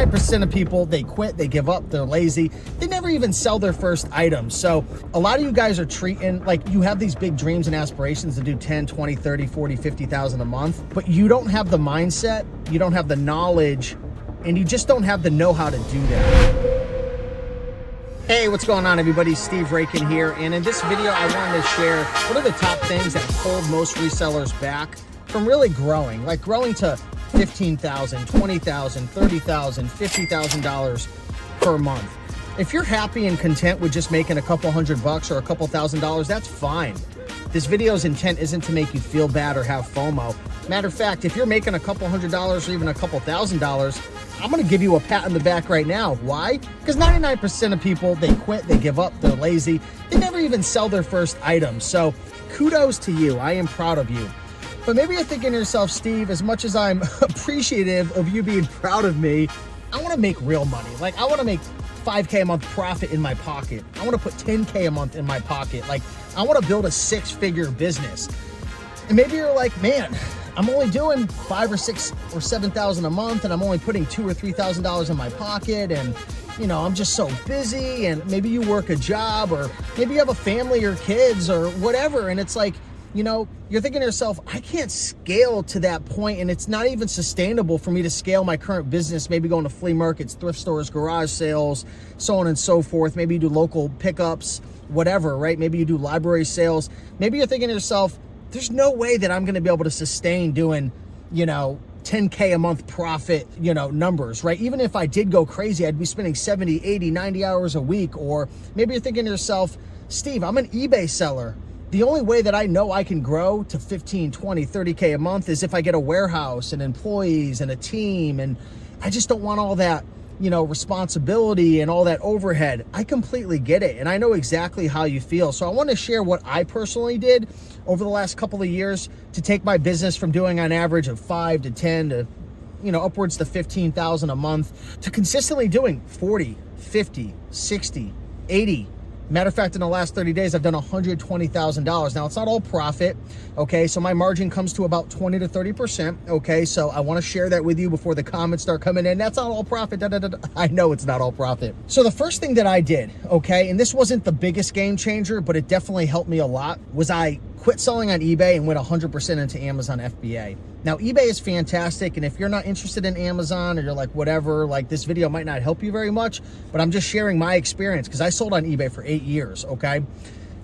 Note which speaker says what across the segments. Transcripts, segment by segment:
Speaker 1: 99% of people, they quit, they give up, they're lazy. They never even sell their first item. So a lot of you guys are treating, like, you have these big dreams and aspirations to do 10, 20, 30, 40, 50,000 a month, but you don't have the mindset, you don't have the knowledge, and you just don't have the know-how to do that. Hey, what's going on, everybody? Steve Rakin here, and in this video, I wanted to share what are the top things that hold most resellers back from really growing, like growing to $15,000, $20,000, $30,000, $50,000 per month. If you're happy and content with just making a couple $100 or a couple $1,000s, that's fine. This video's intent isn't to make you feel bad or have FOMO. Matter of fact, if you're making a couple $100 or even a couple $1,000, I'm gonna give you a pat on the back right now. Why? Because 99% of people, they quit, they give up, they're lazy. They never even sell their first item. So kudos to you, I am proud of you. But maybe you're thinking to yourself, Steve, as much as I'm appreciative of you being proud of me, I wanna make real money. Like, I wanna make 5K a month profit in my pocket. I wanna put 10K a month in my pocket. Like, I wanna build a 6-figure business. And maybe you're like, man, I'm only doing 5 or 6 or 7,000 a month, and I'm only putting $2,000 or $3,000 in my pocket, and I'm just so busy. And maybe you work a job, or maybe you have a family or kids or whatever, and it's like, you're thinking to yourself, I can't scale to that point, and it's not even sustainable for me to scale my current business, maybe going to flea markets, thrift stores, garage sales, so on and so forth. Maybe you do local pickups, whatever, right? Maybe you do library sales. Maybe you're thinking to yourself, there's no way that I'm going to be able to sustain doing, 10K a month profit, numbers, right? Even if I did go crazy, I'd be spending 70, 80, 90 hours a week. Or maybe you're thinking to yourself, Steve, I'm an eBay seller. The only way that I know I can grow to 15, 20, 30K a month is if I get a warehouse and employees and a team. And I just don't want all that, responsibility and all that overhead. I completely get it. And I know exactly how you feel. So I want to share what I personally did over the last couple of years to take my business from doing on average of 5 to 10 to, upwards to 15,000 a month to consistently doing 40, 50, 60, 80. Matter of fact, in the last 30 days, I've done $120,000. Now, it's not all profit, okay? So my margin comes to about 20 to 30%, okay? So I want to share that with you before the comments start coming in. That's not all profit. Da, da, da, da. I know it's not all profit. So the first thing that I did, okay, and this wasn't the biggest game changer, but it definitely helped me a lot, was I quit selling on eBay and went 100% into Amazon FBA. Now, eBay is fantastic, and if you're not interested in Amazon or you're like, whatever, like this video might not help you very much, but I'm just sharing my experience because I sold on eBay for 8 years, okay?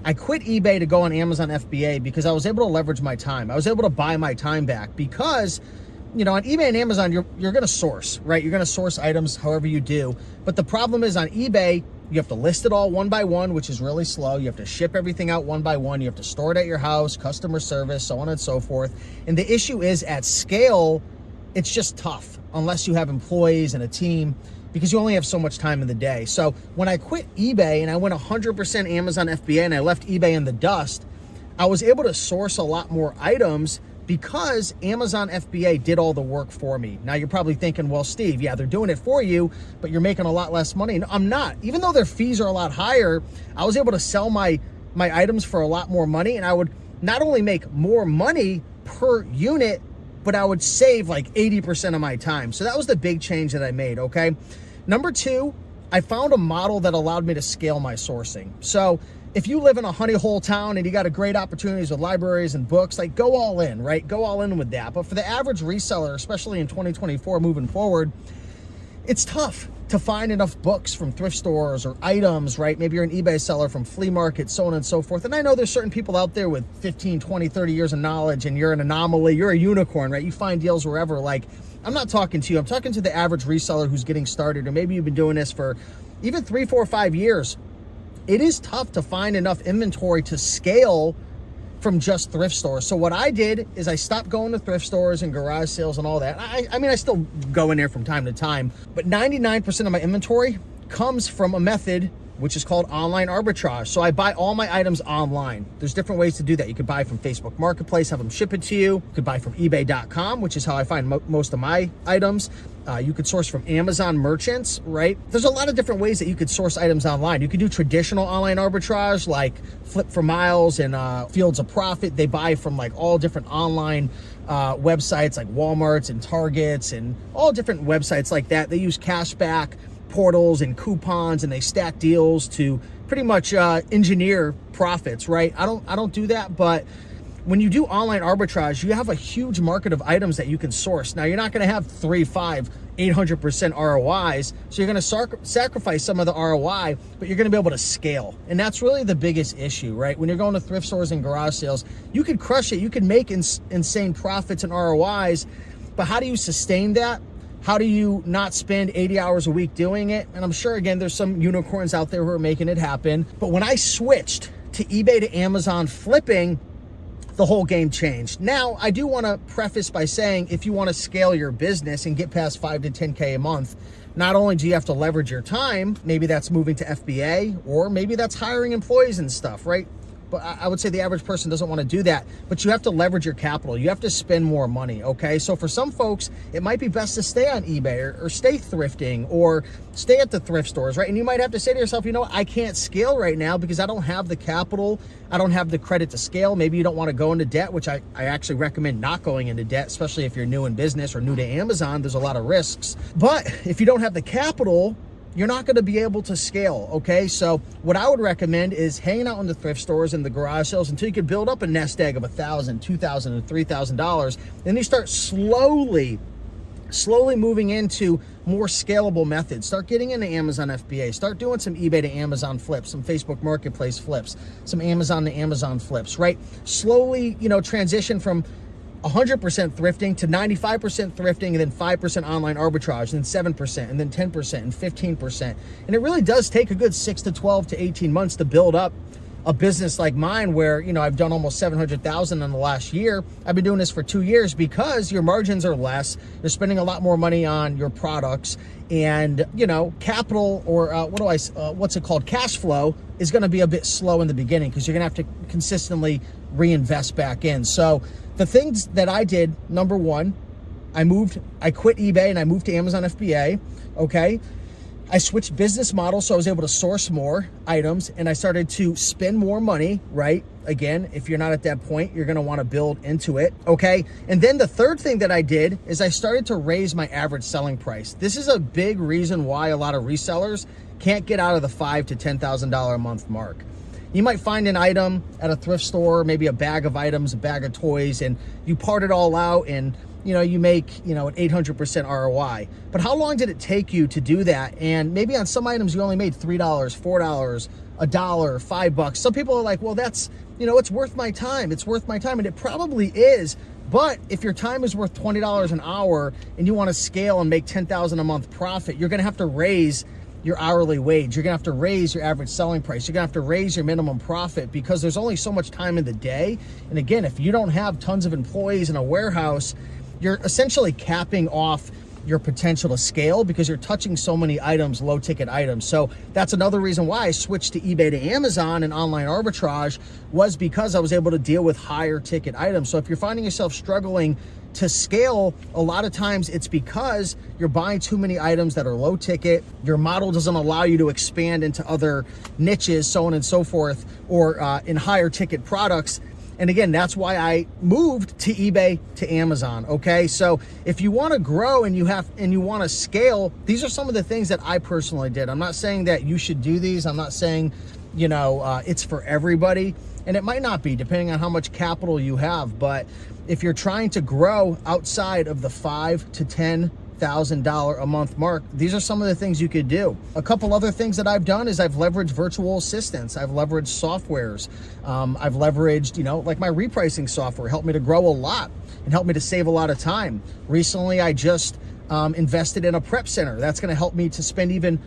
Speaker 1: I quit eBay to go on Amazon FBA because I was able to leverage my time. I was able to buy my time back because, on eBay and Amazon, you're going to source, right? You're going to source items however you do. But the problem is on eBay, you have to list it all one by one, which is really slow. You have to ship everything out one by one. You have to store it at your house, customer service, so on and so forth. And the issue is at scale, it's just tough unless you have employees and a team because you only have so much time in the day. So when I quit eBay and I went 100% Amazon FBA and I left eBay in the dust, I was able to source a lot more items because Amazon FBA did all the work for me. Now you're probably thinking, well, Steve, yeah, they're doing it for you, but you're making a lot less money. No, I'm not. Even though their fees are a lot higher, I was able to sell my items for a lot more money, and I would not only make more money per unit, but I would save like 80% of my time. So that was the big change that I made, okay? Number 2, I found a model that allowed me to scale my sourcing. So if you live in a honey hole town and you got a great opportunities with libraries and books, like go all in, right? Go all in with that. But for the average reseller, especially in 2024 moving forward, it's tough to find enough books from thrift stores or items, right? Maybe you're an eBay seller from flea markets, so on and so forth. And I know there's certain people out there with 15, 20, 30 years of knowledge, and you're an anomaly, you're a unicorn, right? You find deals wherever. Like, I'm not talking to you. I'm talking to the average reseller who's getting started, or maybe you've been doing this for even 3, 4, 5 years. It is tough to find enough inventory to scale from just thrift stores. So what I did is I stopped going to thrift stores and garage sales and all that. I mean, I still go in there from time to time, but 99% of my inventory comes from a method which is called online arbitrage. So I buy all my items online. There's different ways to do that. You could buy from Facebook Marketplace, have them ship it to you. You could buy from eBay.com, which is how I find most of my items. You could source from Amazon merchants, right? There's a lot of different ways that you could source items online. You could do traditional online arbitrage like Flip for Miles and Fields of Profit. They buy from like all different online websites like Walmart's and Target's and all different websites like that. They use cashback portals and coupons, and they stack deals to pretty much engineer profits, right? I don't do that, but when you do online arbitrage, you have a huge market of items that you can source. Now, you're not going to have 3, 5, 800% ROIs, so you're going to sacrifice some of the ROI, but you're going to be able to scale. And that's really the biggest issue, right? When you're going to thrift stores and garage sales, you can crush it. You can make insane profits and ROIs, but how do you sustain that? How do you not spend 80 hours a week doing it? And I'm sure, again, there's some unicorns out there who are making it happen. But when I switched to eBay to Amazon flipping, the whole game changed. Now, I do want to preface by saying, if you want to scale your business and get past 5 to 10K a month, not only do you have to leverage your time, maybe that's moving to FBA, or maybe that's hiring employees and stuff, right? But I would say the average person doesn't want to do that, but you have to leverage your capital. You have to spend more money, okay? So for some folks, it might be best to stay on eBay or stay thrifting or stay at the thrift stores, right? And you might have to say to yourself, you know what, I can't scale right now because I don't have the capital. I don't have the credit to scale. Maybe you don't want to go into debt, which I actually recommend not going into debt, especially if you're new in business or new to Amazon. There's a lot of risks. But if you don't have the capital, you're not going to be able to scale, okay? So what I would recommend is hanging out in the thrift stores and the garage sales until you can build up a nest egg of $1,000, $2,000, and $3,000. Then you start slowly moving into more scalable methods. Start getting into Amazon FBA. Start doing some eBay to Amazon flips, some Facebook Marketplace flips, some Amazon to Amazon flips, right? Slowly, transition from 100% thrifting to 95% thrifting, and then 5% online arbitrage, and then 7%, and then 10%, and 15%. And it really does take a good 6 to 12 to 18 months to build up a business like mine where, I've done almost 700,000 in the last year. I've been doing this for 2 years because your margins are less. You're spending a lot more money on your products, and, capital, or what's it called? Cash flow is going to be a bit slow in the beginning because you're going to have to consistently reinvest back in. So the things that I did, number one, I quit eBay and I moved to Amazon FBA, okay? I switched business models, so I was able to source more items, and I started to spend more money, right? Again, if you're not at that point, you're gonna wanna build into it, okay? And then the third thing that I did is I started to raise my average selling price. This is a big reason why a lot of resellers can't get out of the $5,000 to $10,000 a month mark. You might find an item at a thrift store, maybe a bag of items, a bag of toys, and you part it all out and you make, an 800% ROI. But how long did it take you to do that? And maybe on some items you only made $3, $4, $1, $5. Some people are like, well, that's, it's worth my time. It's worth my time. And it probably is. But if your time is worth $20 an hour and you want to scale and make $10,000 a month profit, you're going to have to raise your hourly wage. You're gonna have to raise your average selling price. You're gonna have to raise your minimum profit because there's only so much time in the day. And again, if you don't have tons of employees in a warehouse, you're essentially capping off your potential to scale because you're touching so many items, low ticket items. So that's another reason why I switched to eBay to Amazon and online arbitrage, was because I was able to deal with higher ticket items. So if you're finding yourself struggling to scale, a lot of times it's because you're buying too many items that are low ticket. Your model doesn't allow you to expand into other niches, so on and so forth, or in higher ticket products. And again, that's why I moved to eBay to Amazon, okay? So if you wanna grow and you wanna scale, these are some of the things that I personally did. I'm not saying that you should do these. I'm not saying, it's for everybody. And it might not be, depending on how much capital you have. But if you're trying to grow outside of the $5,000 to $10,000 a month mark, these are some of the things you could do. A couple other things that I've done is I've leveraged virtual assistants. I've leveraged softwares. I've leveraged, like my repricing software helped me to grow a lot and helped me to save a lot of time. Recently, I just invested in a prep center. That's going to help me to spend even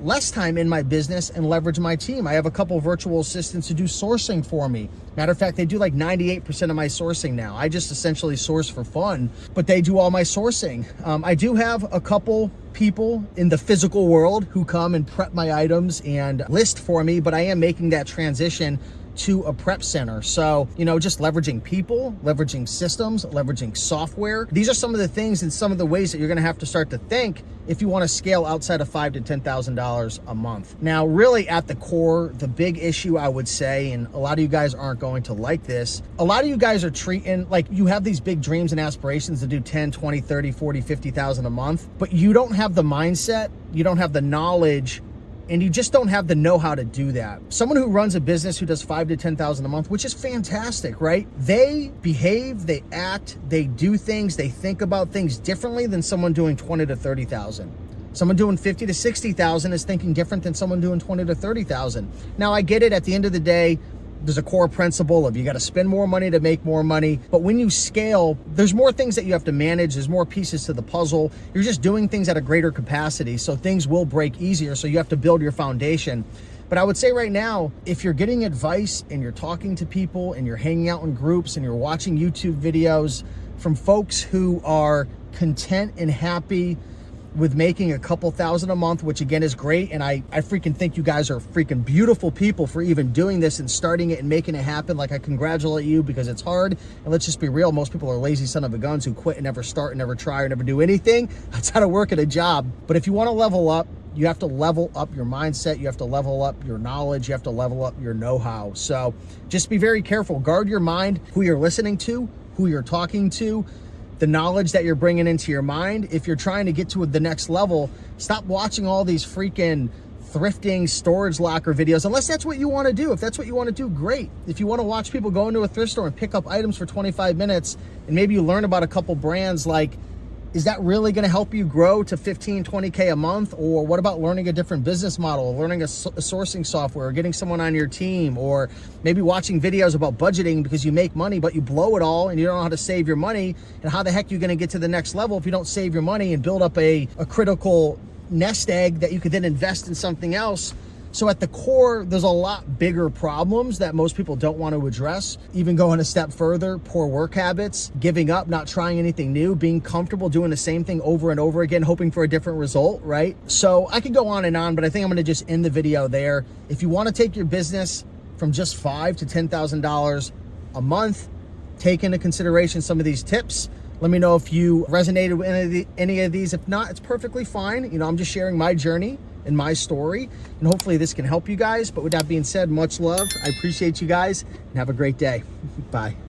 Speaker 1: less time in my business and leverage my team. I have a couple virtual assistants who do sourcing for me. Matter of fact, they do like 98% of my sourcing now. I just essentially source for fun, but they do all my sourcing. I do have a couple people in the physical world who come and prep my items and list for me, but I am making that transition to a prep center. So, you know, just leveraging people, leveraging systems, leveraging software. These are some of the things and some of the ways that you're gonna have to start to think if you wanna scale outside of $5,000 to $10,000 a month. Now, really at the core, the big issue I would say, and a lot of you guys aren't going to like this, a lot of you guys are treating, like you have these big dreams and aspirations to do 10, 20, 30, 40, 50,000 a month, but you don't have the mindset, you don't have the knowledge, and you just don't have the know-how to do that. Someone who runs a business who does 5,000 to 10,000 a month, which is fantastic, right? They behave, they act, they do things, they think about things differently than someone doing 20 to 30,000. Someone doing 50 to 60,000 is thinking different than someone doing 20 to 30,000. Now I get it, at the end of the day, there's a core principle of you got to spend more money to make more money. But when you scale, there's more things that you have to manage. There's more pieces to the puzzle. You're just doing things at a greater capacity. So things will break easier. So you have to build your foundation. But I would say right now, if you're getting advice and you're talking to people and you're hanging out in groups and you're watching YouTube videos from folks who are content and happy with making a couple thousand a month, which again is great. And I freaking think you guys are freaking beautiful people for even doing this and starting it and making it happen. Like, I congratulate you because it's hard. And let's just be real. Most people are lazy son of a guns who quit and never start and never try or never do anything. That's how to work at a job. But if you want to level up, you have to level up your mindset. You have to level up your knowledge. You have to level up your know-how. So just be very careful. Guard your mind, who you're listening to, who you're talking to, the knowledge that you're bringing into your mind. If you're trying to get to the next level, stop watching all these freaking thrifting storage locker videos, unless that's what you want to do. If that's what you want to do, great. If you want to watch people go into a thrift store and pick up items for 25 minutes and maybe you learn about a couple brands, like, is that really going to help you grow to 15, 20K a month? Or what about learning a different business model, learning a sourcing software, or getting someone on your team, or maybe watching videos about budgeting because you make money, but you blow it all and you don't know how to save your money? And how the heck are you going to get to the next level if you don't save your money and build up a critical nest egg that you could then invest in something else? So at the core, there's a lot bigger problems that most people don't want to address. Even going a step further, poor work habits, giving up, not trying anything new, being comfortable doing the same thing over and over again, hoping for a different result, right? So I could go on and on, but I think I'm going to just end the video there. If you want to take your business from just $5,000 to $10,000 a month, take into consideration some of these tips. Let me know if you resonated with any of these. If not, it's perfectly fine. You know, I'm just sharing my journey and my story, and hopefully this can help you guys. But with that being said, much love. I appreciate you guys, and have a great day. Bye.